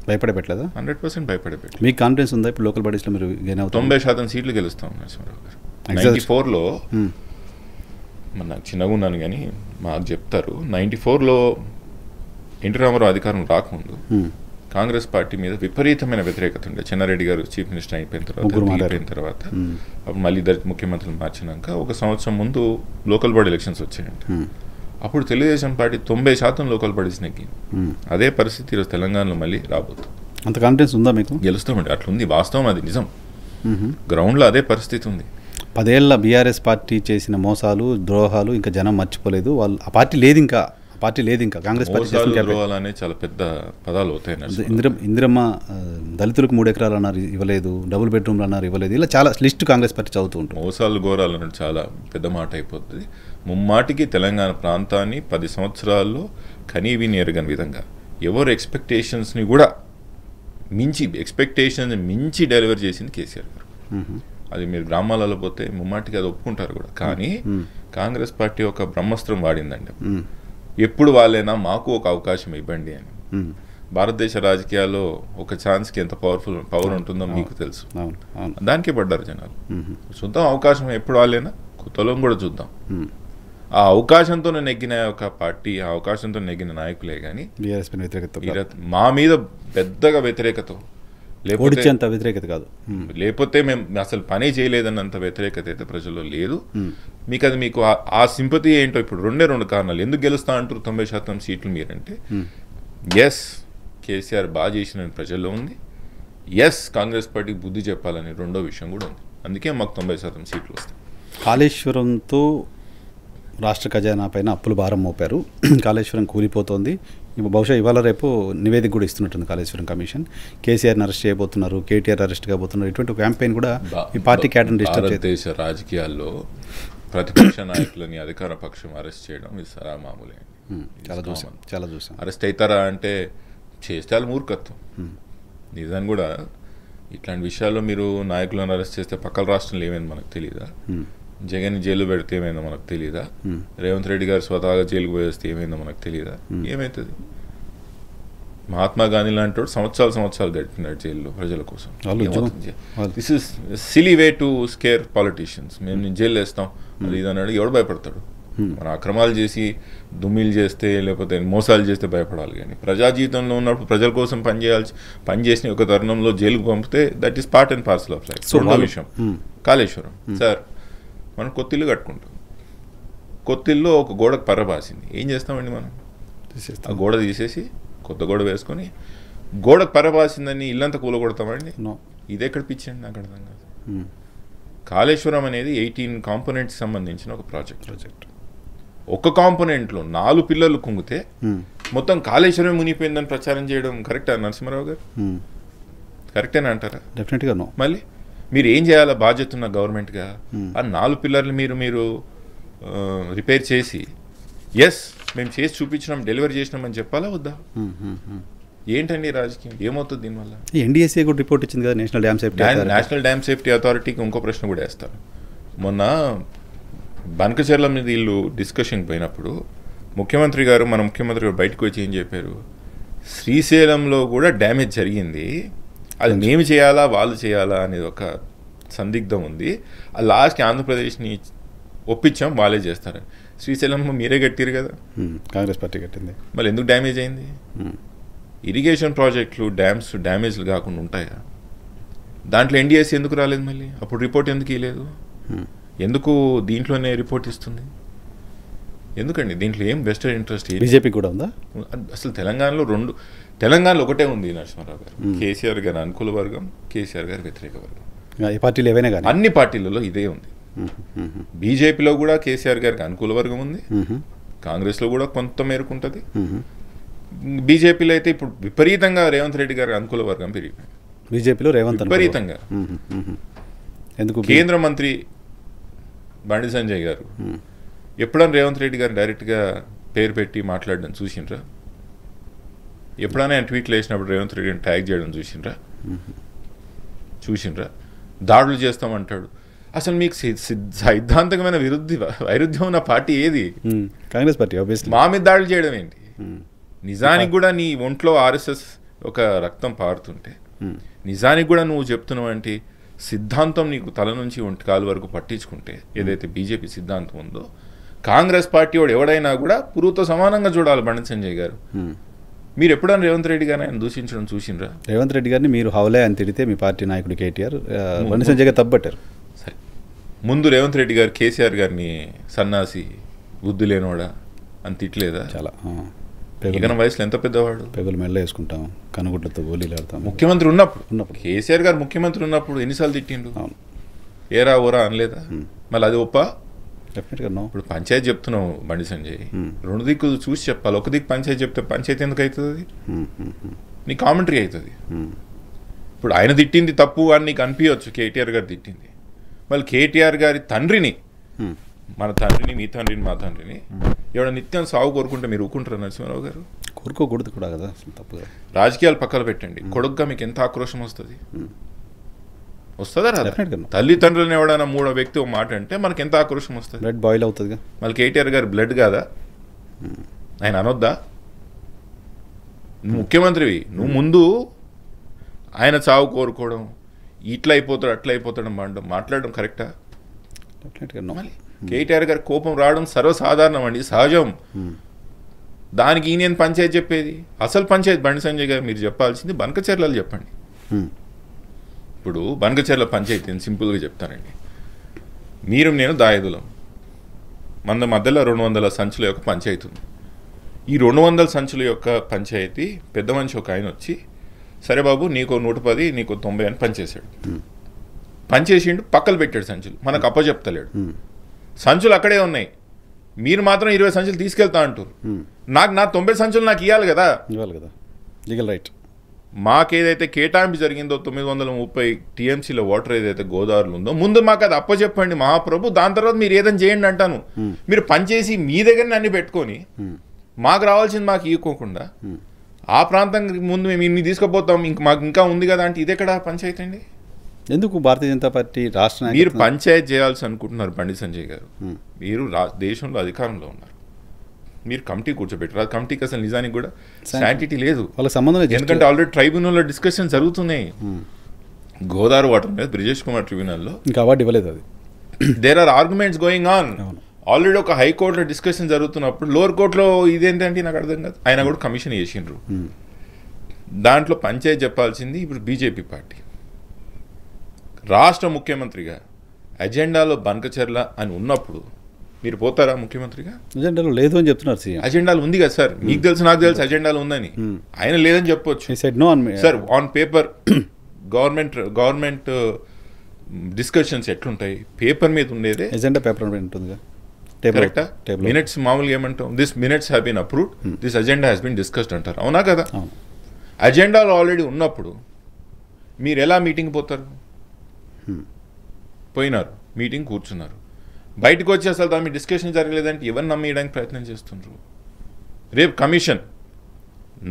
భయపడే పెట్టలేదా? 100% భయపడే పెట్టలేదు. మీకు కాన్ఫిడెన్స్ ఉందా ఇప్పుడు లోకల్ బాడీస్లో మీరు గెయిన్ అవుతారు? 90% సీట్లు గెలుస్తాం నరసింహారావు గారు. 94లో నాకు చిన్నగా ఉన్నాను కానీ మాకు చెప్తారు, 94లో ఎన్టీ రామారావు అధికారం రాకముందు కాంగ్రెస్ పార్టీ మీద విపరీతమైన వ్యతిరేకత ఉండే. చెన్నారెడ్డి గారు చీఫ్ మినిస్టర్ అయిపోయిన తర్వాత అప్పుడు మళ్ళీ ఇద్దరు ముఖ్యమంత్రులు మార్చినాక 1 సంవత్సరం ముందు లోకల్ బాడీ ఎలక్షన్స్ వచ్చాయంట. అప్పుడు తెలుగుదేశం పార్టీ 90% లోకల్ బాడీస్ నెగ్గింది. అదే పరిస్థితి ఈరోజు తెలంగాణలో మళ్ళీ రాబోతుంది. అంత కాన్ఫిడెన్స్ ఉందా మీకు? గెలుస్తామండి, అట్లుంది. వాస్తవం, అది నిజం. గ్రౌండ్లో అదే పరిస్థితి ఉంది. 10 ఏళ్ల బీఆర్ఎస్ పార్టీ చేసిన మోసాలు, ద్రోహాలు ఇంకా జనం మర్చిపోలేదు. వాళ్ళు ఆ పార్టీ లేదు ఇంకా కాంగ్రెస్ పార్టీ ద్రోహాలనే చాలా పెద్ద పదాలు అవుతాయి. ఇందిరమ్మ దళితులకు 3 ఎకరాలు అన్నారు ఇవ్వలేదు, డబుల్ బెడ్రూమ్లు అన్నారు ఇవ్వలేదు, ఇలా చాలా లిస్ట్ కాంగ్రెస్ పార్టీ చదువుతూ ఉంటుంది. మోసాలు ఘోరాలు అన్నట్టు చాలా పెద్ద మాట అయిపోతుంది. ముమ్మాటికి తెలంగాణ ప్రాంతాన్ని 10 సంవత్సరాల్లో కనీవిని ఎరగని విధంగా ఎవరు ఎక్స్పెక్టేషన్స్ని కూడా మించి డెలివర్ చేసింది కేసీఆర్ గారు. అది మీరు గ్రామాలలో పోతే ముమ్మాటికి అది ఒప్పుకుంటారు కూడా. కానీ కాంగ్రెస్ పార్టీ ఒక బ్రహ్మాస్త్రం వాడిందండి. ఎప్పుడు వాళ్ళైనా మాకు ఒక అవకాశం ఇవ్వండి అని. భారతదేశ రాజకీయాల్లో ఒక ఛాన్స్కి ఎంత పవర్ ఉంటుందో మీకు తెలుసు. దానికే పడ్డారు జనాలు. చూద్దాం అవకాశం ఎప్పుడు వాళ్ళైనా, కొత్తలో కూడా చూద్దాం. ఆ అవకాశంతో నెగ్గిన ఒక పార్టీ, ఆ అవకాశంతో నెగ్గిన నాయకులే కానీ మా మీద పెద్దగా వ్యతిరేకత, వ్యతిరేకత కాదు, లేకపోతే మేము అసలు పనే చేయలేదన్నంత వ్యతిరేకత అయితే ప్రజల్లో లేదు. మీకు ఆ సింపతి ఏంటో ఇప్పుడు 2 కారణాలు. ఎందుకు గెలుస్తా అంటారు 90% సీట్లు మీరంటే, ఎస్ కేసీఆర్ బాగా చేసిన ప్రజల్లో ఉంది, ఎస్ కాంగ్రెస్ పార్టీకి బుద్ధి చెప్పాలని రెండో విషయం కూడా ఉంది. అందుకే మాకు 90% సీట్లు వస్తాయి. కాళేశ్వరంతో రాష్ట్ర ఖజానా పైన అప్పుల భారం మోపారు. కాళేశ్వరం కూలిపోతోంది. బహుశా ఇవాళ రేపు నివేదిక కూడా ఇస్తున్నట్టుంది కాళేశ్వరం కమిషన్. కేసీఆర్ని అరెస్ట్ చేయబోతున్నారు, కేటీఆర్ అరెస్ట్ కాబోతున్నారు. ఇటువంటి క్యాంపెయిన్ కూడా ఈ పార్టీ క్యాడర్ని డిస్టర్బ్ చేస్తుంది. భారతదేశ రాజకీయాల్లో ప్రతిపక్ష నాయకులని అధికార పక్షం అరెస్ట్ చేయడం ఇది సరా మామూలే. చాలా చూసాం. అరెస్ట్ అవుతారా అంటే చేస్తే వాళ్ళు మూర్ఖత్వం. నిజాన్ని కూడా ఇట్లాంటి విషయాల్లో మీరు నాయకులను అరెస్ట్ చేస్తే పక్కల రాష్ట్రంలో ఏమైంది మనకు తెలియదా? జగన్ జైలు పెడితే ఏమైందో మనకు తెలియదా? రేవంత్ రెడ్డి గారు స్వతహాగా జైలుకు పోయేస్తే ఏమైందో మనకు తెలియదా? ఏమవుతుంది? మహాత్మా గాంధీ లాంటి వాడు సంవత్సరాలు గడిపినాడు జైల్లో ప్రజల కోసం. This is silly way to scare politicians. మేము జైలు వేస్తాం అది ఇది అన్నాడు, ఎవడు భయపడతాడు? మన అక్రమాలు చేసి దుమ్మిలు చేస్తే లేకపోతే మోసాలు చేస్తే భయపడాలి. కానీ ప్రజా జీవితంలో ఉన్నప్పుడు ప్రజల కోసం పనిచేసిన ఒక తరుణంలో జైలుకు పంపితే that is part and parcel of life. రెండో విషయం కాళేశ్వరం. సార్ మనం కొత్తిల్లు కట్టుకుంటాం, కొత్తిల్లో ఒక గోడకు పర్రబాసింది, ఏం చేస్తామండి మనం? ఆ గోడ తీసేసి కొత్త గోడ వేసుకొని గోడకు పర్రబాసిందని ఇల్లంతా కూలగొడతామండి? ఇది ఎక్కడ పిచ్చండి, నాకు అర్థం కాదు. కాళేశ్వరం అనేది 18 కాంపోనెంట్స్ సంబంధించిన ఒక ప్రాజెక్ట్. ఒక కాంపోనెంట్లో 4 పిల్లలు కుంగితే మొత్తం కాళేశ్వరం మునిగిపోయిందని ప్రచారం చేయడం కరెక్టా నరసింహారావు గారు? కరెక్టేనా అంటారా? డెఫినెట్గా నో. మళ్ళీ మీరు ఏం చేయాలా బాధ్యత ఉన్న గవర్నమెంట్గా? ఆ 4 పిల్లర్లు మీరు రిపేర్ చేసి ఎస్ మేము చేసి చూపించినాం, డెలివరీ చేసినాం అని చెప్పాలా వద్దా? ఏంటండి రాజకీయం? ఏమవుతుంది దీనివల్ల? ఎన్డీఎస్ఏ కూడా రిపోర్ట్ ఇచ్చింది కదా, నేషనల్ డ్యామ్ సేఫ్టీ అథారిటీకి ఇంకో ప్రశ్న కూడా వేస్తారు. మొన్న బనకచెర్ల మీద వీళ్ళు డిస్కషన్ పోయినప్పుడు ముఖ్యమంత్రి గారు బయటకు వచ్చి ఏం చెప్పారు? శ్రీశైలంలో కూడా డ్యామేజ్ జరిగింది, అది మేము చేయాలా వాళ్ళు చేయాలా అనేది ఒక సందిగ్ధం ఉంది. ఆ లాస్ట్కి ఆంధ్రప్రదేశ్ని ఒప్పించాం, వాళ్ళే చేస్తారని. శ్రీశైలం మీరే కట్టారు కదా, కాంగ్రెస్ పార్టీ కట్టింది, మళ్ళీ ఎందుకు డ్యామేజ్ అయింది? ఇరిగేషన్ ప్రాజెక్టులు డ్యామేజ్లు కాకుండా ఉంటాయా? దాంట్లో ఎన్డీఎస్సీ ఎందుకు రాలేదు? మళ్ళీ అప్పుడు రిపోర్ట్ ఎందుకు ఇవ్వలేదు? ఎందుకు దీంట్లోనే రిపోర్ట్ ఇస్తుంది? ఎందుకండి దీంట్లో ఏం వెస్టర్న్ ఇంట్రెస్ట్? బీజేపీ కూడా ఉందా? అసలు తెలంగాణలో ఒకటే ఉంది నరసింహారావు గారు, కేసీఆర్ గారి అనుకూల వర్గం, కేసీఆర్ గారి వ్యతిరేక వర్గం. ఈ పార్టీలు ఏవైనా కానీ అన్ని పార్టీలలో ఇదే ఉంది. బీజేపీలో కూడా కేసీఆర్ గారికి అనుకూల వర్గం ఉంది, కాంగ్రెస్లో కూడా కొంత మేరకు ఉంటుంది. బీజేపీలో అయితే ఇప్పుడు విపరీతంగా రేవంత్ రెడ్డి గారి అనుకూల వర్గం పెరిగిపోయింది. బీజేపీలో రేవంత్ విపరీతంగా. ఎందుకు? కేంద్ర మంత్రి బండి సంజయ్ గారు ఎప్పుడైనా రేవంత్ రెడ్డి గారు డైరెక్ట్గా పేరు పెట్టి మాట్లాడడం చూసిండ్రా? ఎప్పుడైనా ఆయన ట్వీట్లు వేసినప్పుడు రేవంత్ రెడ్డిని ట్యాగ్ చేయడం చూసిండ్రా? దాడులు చేస్తామంటాడు. అసలు మీకు సైద్ధాంతకమైన వైరుధ్యం ఉన్న పార్టీ ఏది? కాంగ్రెస్ పార్టీ. మా మీద దాడులు చేయడం ఏంటి? నిజానికి కూడా నీ ఒంట్లో ఆర్ఎస్ఎస్ ఒక రక్తం పారుతుంటే నిజానికి కూడా నువ్వు చెప్తున్నావు అంటే సిద్ధాంతం నీకు తల నుంచి ఒంటి కాలు వరకు పట్టించుకుంటే ఏదైతే బీజేపీ సిద్ధాంతం ఉందో, కాంగ్రెస్ పార్టీ వాడు ఎవడైనా కూడా పురుగుతో సమానంగా చూడాలి బండి సంజయ్ గారు. మీరు ఎప్పుడైనా రేవంత్ రెడ్డి గారిని ఆయన దూషించడం చూసిండ్రా? రేవంత్ రెడ్డి గారిని మీరు హౌలే అని తిడితే మీ పార్టీ నాయకుడు కేటీఆర్ బండి సంజయ్ గారు తప్పట్టారు. సరే, ముందు రేవంత్ రెడ్డి గారు కేసీఆర్ గారిని సన్నాసి, బుద్ధి లేనోడా అని తిట్టలేదా? చాలా. జగన్ వయసులో ఎంత పెద్దవాడు? పెగులు మెల్ల వేసుకుంటాం, కనుగుడ్లతో గోళీలు ఆడతాం. ముఖ్యమంత్రి ఉన్నప్పుడు కేసీఆర్ గారు ముఖ్యమంత్రి ఉన్నప్పుడు ఎన్నిసార్లు తిట్టిండు? ఏరా ఓరా అనలేదా? మళ్ళీ అది ఒప్ప? డెఫినెట్గా నో. ఇప్పుడు పంచాయతీ చెప్తున్నావు బండి సంజయ్, రెండు దిక్కులు చూసి చెప్పాలి. ఒక దిక్కు పంచాయతీ చెప్తే పంచాయతీ ఎందుకు అవుతుంది? నీ కామెంటరీ అవుతుంది. ఇప్పుడు ఆయన తిట్టింది తప్పు అని నీకు అనిపించవచ్చు, కేటీఆర్ గారు తిట్టింది. మళ్ళీ కేటీఆర్ గారి తండ్రిని, మన తండ్రిని, మీ తండ్రిని, మా తండ్రిని ఎవడ నిత్యం సాగు కోరుకుంటే మీరు ఊరుకుంటారా నరసింహారావు గారు? కోరుకోకూడదు కూడా కదా, తప్పుగా. రాజకీయాలు పక్కన పెట్టండి, కొడుకుగా మీకు ఎంత ఆక్రోషం వస్తుంది? వస్తుందా రాదా? తల్లిదండ్రులను ఎవడైనా మూడో వ్యక్తి ఒక మాట అంటే మనకి ఎంత ఆక్రోషం వస్తుంది? బ్లడ్ బాయిల్ అవుతుంది. మళ్ళీ కేటీఆర్ గారు బ్లడ్ కాదా? ఆయన అనొద్దా? నువ్వు ముఖ్యమంత్రివి, నువ్వు ముందు ఆయన చావు కోరుకోవడం, ఇట్లా అయిపోతాడు అట్లా అయిపోతాడు మాట్లాడడం కరెక్టా? మళ్ళీ కేటీఆర్ గారి కోపం రావడం సర్వసాధారణం అండి, సహజం. దానికి ఈయన పంచాయతీ చెప్పేది? అసలు పంచాయతీ బండి సంజయ్ గారు మీరు చెప్పాల్సింది బనకచెర్లలో చెప్పండి. ఇప్పుడు బనకచెర్ల పంచాయతీ అని సింపుల్గా చెప్తానండి. మీరు నేను దాయదులం, మన మధ్యలో 200 సంచుల యొక్క పంచాయతీ ఉంది. ఈ 200 సంచుల యొక్క పంచాయతీ పెద్ద మనిషి ఒక ఆయన వచ్చి, సరే బాబు నీకు 110 నీకు 90 అని పనిచేశాడు. పనిచేసిండు, పక్కలు పెట్టాడు సంచులు, మనకు అప్పచెప్తలేడు. సంచులు అక్కడే ఉన్నాయి, మీరు మాత్రం 20 సంచులు తీసుకెళ్తా అంటారు. నాకు నా 90 సంచులు నాకు ఇవ్వాలి కదా. Legal right. మాకేదైతే కేటాయింపు జరిగిందో 930 టీఎంసీల వాటర్ ఏదైతే గోదావరిలో ఉందో, ముందు మాకు అది అప్పచెప్పండి మహాప్రభు, దాని తర్వాత మీరు ఏదైనా చేయండి అంటాను. మీరు పనిచేసి మీ దగ్గరనే అన్ని పెట్టుకొని మాకు రావాల్సింది మాకు ఇవ్వకోకుండా ఆ ప్రాంతం ముందు మేము ఇన్ని తీసుకుపోతాం, మాకు ఇంకా ఉంది కదా అంటే ఇది ఎక్కడ పంచాయతీ అండి? ఎందుకు భారతీయ జనతా పార్టీ రాష్ట్ర మీరు పంచాయతీ చేయాల్సి అనుకుంటున్నారు బండి సంజయ్ గారు, మీరు దేశంలో అధికారంలో ఉన్నారు, మీరు కమిటీ కూర్చోబెట్టారు. ఆ కమిటీకి అసలు నిజానికి కూడా శాంటిటీ లేదు, వాళ్ళకి సంబంధం. ఎందుకంటే ఆల్రెడీ ట్రైబ్యునల్లో డిస్కషన్ జరుగుతున్నాయి గోదావరి వాటర్ మీద. బ్రిజేష్ కుమార్ ట్రిబ్యునల్లో ఇంకా అవార్డు ఇవ్వలేదు. అది there are arguments going on. Already ఒక హైకోర్టులో డిస్కషన్ జరుగుతున్నప్పుడు లోవర్ కోర్టులో ఇదేంటంటే నాకు అర్థం కాదు. ఆయన కూడా కమిషన్ చేసిండ్రు. దాంట్లో పంచాయతీ చెప్పాల్సింది ఇప్పుడు బీజేపీ పార్టీ. రాష్ట్ర ముఖ్యమంత్రిగా అజెండాలో బనకచెర్ల అని ఉన్నప్పుడు మీరు పోతారా ముఖ్యమంత్రిగా? అజెండాలో లేదు అని చెప్తున్నారు సీఎం. అజెండాలు ఉంది కదా సార్, మీకు తెలుసు నాకు తెలుసు అజెండాలు ఉందని. ఆయన లేదని చెప్పొచ్చు sir. On paper government discussions ఎట్లుంటాయి? పేపర్ మీద ఉండేదే ఎజెండా పేపర్ ఉంటుంది కరెక్టా? మినిట్స్ మామూలుగా ఏమంటాం, this minutes have been approved, this agenda has been discussed అంటారు, అవునా కదా? అజెండాలు ఆల్రెడీ ఉన్నప్పుడు మీరు ఎలా మీటింగ్ పోతారు? పోయినారు, మీటింగ్ కూర్చున్నారు, బయటకు వచ్చి అసలు దాని మీద డిస్కషన్ జరగలేదంటే ఎవరిని నమ్మేయడానికి ప్రయత్నం చేస్తుండ్రు? రేపు కమిషన్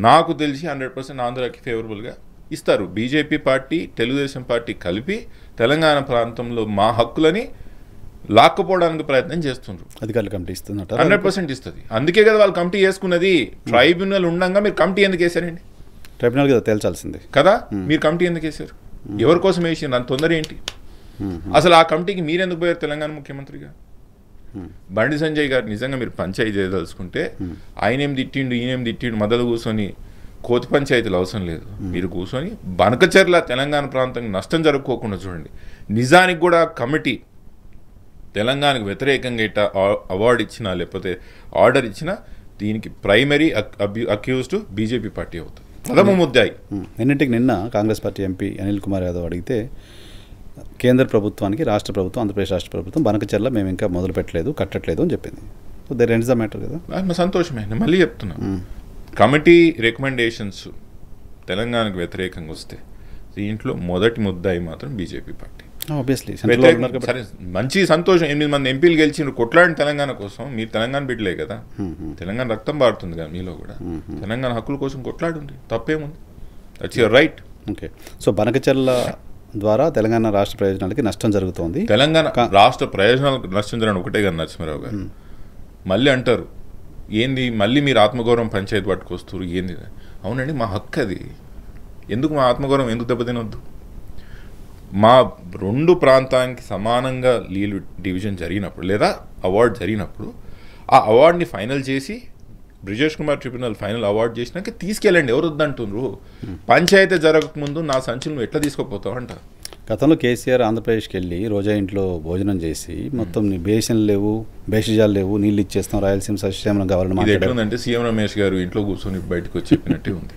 నాకు తెలిసి 100% ఆంధ్రాకి ఫేవరబుల్గా ఇస్తారు. బీజేపీ పార్టీ, తెలుగుదేశం పార్టీ కలిపి తెలంగాణ ప్రాంతంలో మా హక్కులని లాక్కపోవడానికి ప్రయత్నం చేస్తుండ్రు. అధికారులు కమిటీ ఇస్తుంది, 100% ఇస్తుంది. అందుకే కదా వాళ్ళు కమిటీ వేసుకున్నది. ట్రైబ్యునల్ ఉండగా మీరు కమిటీ ఎందుకు వేసారండి? ట్రైబ్యునల్ కదా తేల్చాల్సింది కదా. మీరు కమిటీ ఎందుకు వేసారు? ఎవరి కోసం వేసిండ్రు? అంత తొందర ఏంటి? అసలు ఆ కమిటీకి మీరెందుకు పోయారు తెలంగాణ ముఖ్యమంత్రిగా? బండి సంజయ్ గారు నిజంగా మీరు పంచాయతీ చేయదలుచుకుంటే ఆయనేం తిట్టిండు ఈయనేం తిట్టిండు మొదలు కూర్చొని కోతి పంచాయతీలు అవసరం లేదు. మీరు కూర్చొని బనకచెర్ల తెలంగాణ ప్రాంతానికి నష్టం జరుపుకోకుండా చూడండి. నిజానికి కూడా కమిటీ తెలంగాణకు వ్యతిరేకంగా ఇట్లా అవార్డు ఇచ్చినా లేకపోతే ఆర్డర్ ఇచ్చినా దీనికి ప్రైమరీ అక్యూజ్డ్ బీజేపీ పార్టీ అవుతుంది, ప్రథమ ముద్దాయి. నిన్నటికి నిన్న కాంగ్రెస్ పార్టీ ఎంపీ అనిల్ కుమార్ యాదవ్ అడిగితే కేంద్ర ప్రభుత్వానికి రాష్ట్ర ప్రభుత్వం, ఆంధ్రప్రదేశ్ రాష్ట్ర ప్రభుత్వం బనకచెర్ల మేము ఇంకా మొదలు పెట్టలేదు, కట్టట్లేదు అని చెప్పింది. So there ends the matter కదా. సంతోషమే, నేను మళ్ళీ చెప్తున్నా, కమిటీ రికమెండేషన్స్ తెలంగాణకు వ్యతిరేకంగా వస్తే దీంట్లో మొదటి ముద్దాయి మాత్రం బీజేపీ పార్టీ. ఆబ్వియస్లీ సరే, మంచి సంతోషం, 8 మంది ఎంపీలు గెలిచిండ్రు, కొట్లాడిన తెలంగాణ కోసం. మీరు తెలంగాణ బిడ్డలే కదా, తెలంగాణ రక్తం పారుతుంది కదా మీలో కూడా, తెలంగాణ హక్కుల కోసం కొట్లాడుంది, తప్పేముంది, that's your right. Okay, so Banakacherla ద్వారా తెలంగాణ రాష్ట్ర ప్రయోజనాలకి నష్టం జరుగుతోంది. తెలంగాణ రాష్ట్ర ప్రయోజనాలకు నష్టం జరగడం ఒకటే కదా నరసింహారావు గారు. మళ్ళీ అంటారు ఏంది, మళ్ళీ మీరు ఆత్మగౌరవం పంచాయతీ పట్టుకొస్తారు ఏంది. అవునండి, మా హక్కు అది. ఎందుకు మా ఆత్మగౌరవం ఎందుకు దెబ్బతినొద్దు? మా 2 ప్రాంతానికి సమానంగా లీలు డివిజన్ జరిగినప్పుడు లేదా అవార్డు జరిగినప్పుడు ఆ అవార్డుని ఫైనల్ చేసి Brijesh Kumar tribunal final award చేసినాక తీసుకెళ్ళండి, ఎవరు వద్దంటున్నారు? పంచాయతీ జరగకముందు నా సంచులు నువ్వు ఎట్లా తీసుకుపోతావు అంట. గతంలో కేసీఆర్ ఆంధ్రప్రదేశ్కి వెళ్ళి రోజా ఇంట్లో భోజనం చేసి మొత్తం బేసిన్లు లేవు, బేసిజాలు లేవు, నీళ్ళు ఇచ్చేస్తాం, రాయలసీమ సస్యశ్యామలం కావాలని మాట్లాడారు. ఎట్లుందంటే సీఎం రమేష్ గారు ఇంట్లో కూర్చొని బయటకు వచ్చి చెప్పినట్టే ఉంది.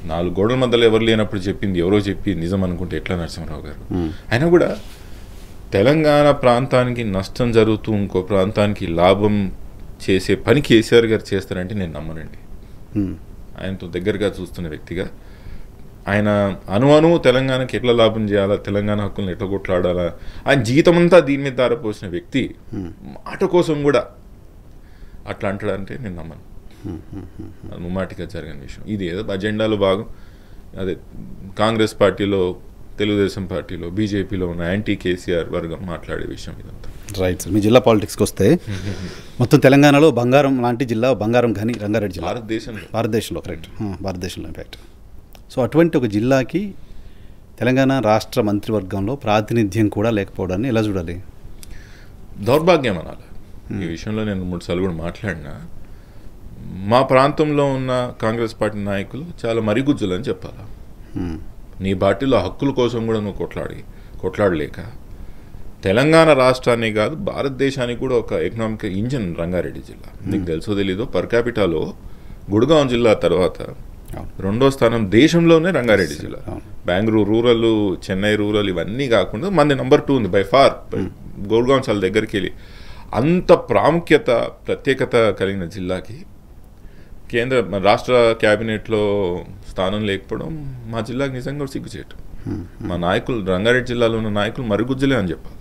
4 గోడల మధ్యలో ఎవరు లేనప్పుడు చెప్పింది ఎవరో చెప్పి నిజం అనుకుంటే ఎట్లా నరసింహారావు గారు? అయినా కూడా తెలంగాణ ప్రాంతానికి నష్టం జరుగుతూ ఇంకో ప్రాంతానికి లాభం చేసే పని కేసీఆర్ గారు చేస్తారంటే నేను నమ్మనండి. ఆయనతో దగ్గరగా చూస్తున్న వ్యక్తిగా ఆయన అణువణు తెలంగాణకి ఎట్లా లాభం చేయాలా, తెలంగాణ హక్కులను ఎట్లా కొట్లాడాలా, ఆయన జీవితం అంతా దీని మీద దారపోసిన వ్యక్తి మాట కోసం కూడా అట్లా అంటాడంటే నేను నమ్మను. అది ముమ్మాటిగా జరిగిన విషయం. ఇది ఏదో అజెండాలో భాగం. అదే కాంగ్రెస్ పార్టీలో, తెలుగుదేశం పార్టీలో, బీజేపీలో ఉన్న యాంటీ కేసీఆర్ వర్గం మాట్లాడే విషయం ఇదంతా. Right sir. మీ జిల్లా పాలిటిక్స్కి వస్తే మొత్తం తెలంగాణలో బంగారం లాంటి జిల్లా, బంగారం ఖని రంగారెడ్డి జిల్లా భారతదేశంలో కరెక్ట్, భారతదేశంలో ఇంపాక్ట్. సో అటువంటి ఒక జిల్లాకి తెలంగాణ రాష్ట్ర మంత్రివర్గంలో ప్రాతినిధ్యం కూడా లేకపోవడాన్ని ఎలా చూడాలి? దౌర్భాగ్యం అనాలి. ఈ విషయంలో నేను 3 సార్లు కూడా మాట్లాడినా. మా ప్రాంతంలో ఉన్న కాంగ్రెస్ పార్టీ నాయకులు చాలా మరిగుజ్జులని చెప్పాలా. నీ పార్టీలో హక్కుల కోసం కూడా నువ్వు కొట్లాడలేక తెలంగాణ రాష్ట్రాన్ని కాదు భారతదేశానికి కూడా ఒక ఎకనామిక్ ఇంజిన్ రంగారెడ్డి జిల్లా. నీకు తెలుసో తెలీదో, పర్ క్యాపిటాలో గుడ్గాం జిల్లా తర్వాత 2వ స్థానం దేశంలోనే రంగారెడ్డి జిల్లా. బెంగళూరు రూరల్, చెన్నై రూరల్ ఇవన్నీ కాకుండా మంది నెంబర్ 2 ఉంది బై ఫార్. గుడ్గాం చాలా దగ్గరికి వెళ్ళి అంత ప్రాముఖ్యత, ప్రత్యేకత కలిగిన జిల్లాకి రాష్ట్ర క్యాబినెట్లో స్థానం లేకపోవడం మా జిల్లాకి నిజంగా సిగ్గుచేటు. మా నాయకులు, రంగారెడ్డి జిల్లాలో ఉన్న నాయకులు మరుగుజ్జులే అని చెప్పాలి.